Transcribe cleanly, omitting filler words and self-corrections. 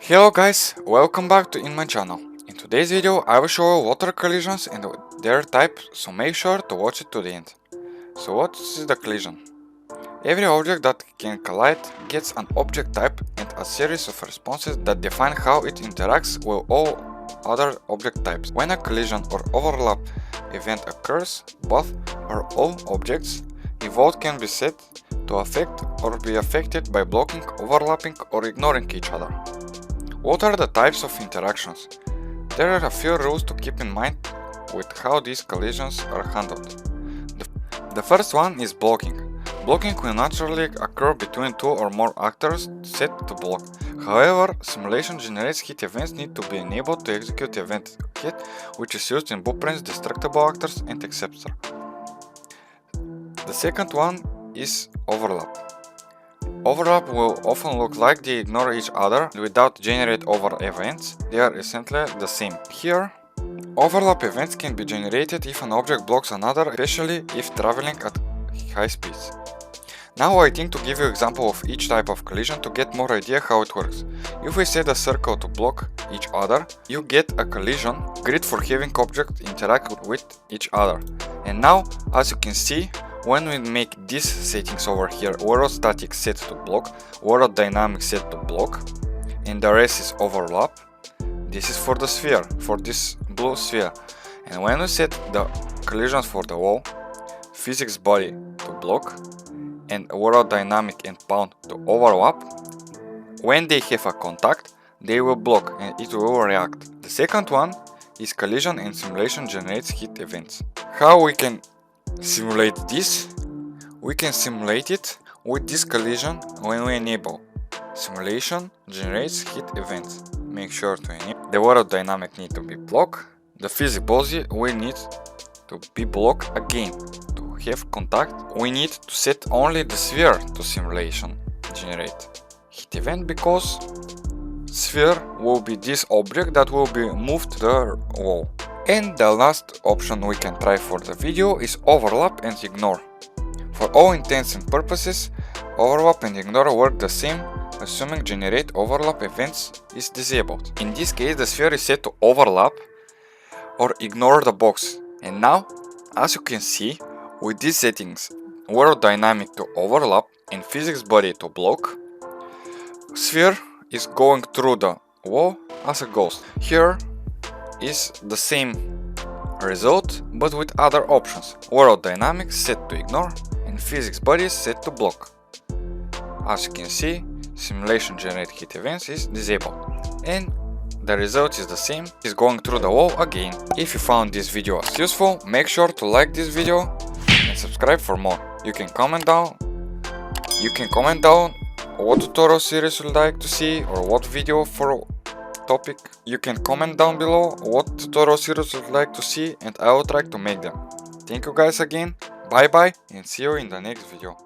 Hello guys, welcome back to my channel. In today's video I will show you water collisions and their type, so make sure to watch it to the end. So what is the collision? Every object that can collide gets an object type and a series of responses that define how it interacts with all other object types. When a collision or overlap event occurs, both or all objects involved can be set to affect or be affected by blocking, overlapping, or ignoring each other. What are the types of interactions? There are a few rules to keep in mind with how these collisions are handled. The first one is blocking. Blocking will naturally occur between two or more actors set to block. However, simulation generates hit events need to be enabled to execute event hit, which is used in blueprints, destructible actors, and etc. The second one is overlap. Overlap will often look like they ignore each other without generate over events. They are essentially the same. Here, overlap events can be generated if an object blocks another, especially if traveling at high speeds. Now I think to give you an example of each type of collision to get more idea how it works. If we set a circle to block each other, you get a collision grid for having objects interact with each other. And now, as you can see, when we make these settings over here, world static set to block, world dynamic set to block, and the rest is overlap, this is for the sphere, for this blue sphere. And when we set the collisions for the wall, physics body to block, and world dynamic and pound to overlap, when they have a contact, they will block and it will react. The second one is collision and simulation generates hit events. How we can simulate this? We can simulate it with this collision when we enable simulation generates hit events. Make sure to enable the world dynamic need to be blocked. The physics body we need to be blocked again. To have contact, we need to set only the sphere to simulation generate hit event, because sphere will be this object that will be moved to the wall. And the last option we can try for the video is overlap and ignore. For all intents and purposes, overlap and ignore work the same, assuming generate overlap events is disabled. In this case, the sphere is set to overlap or ignore the box. And now, as you can see, with these settings, world dynamic to overlap and physics body to block, sphere is going through the wall as a ghost. Here is the same result, but with other options. World dynamics set to ignore and physics body set to block. As you can see, simulation generate hit events is disabled, and the result is the same, is going through the wall again. If you found this video as useful, make sure to like this video and subscribe for more. You can comment down what tutorial series you'd like to see or what video for topic. You can comment down below what tutorial series you'd like to see and I will try to make them. Thank you guys again, bye bye, and see you in the next video.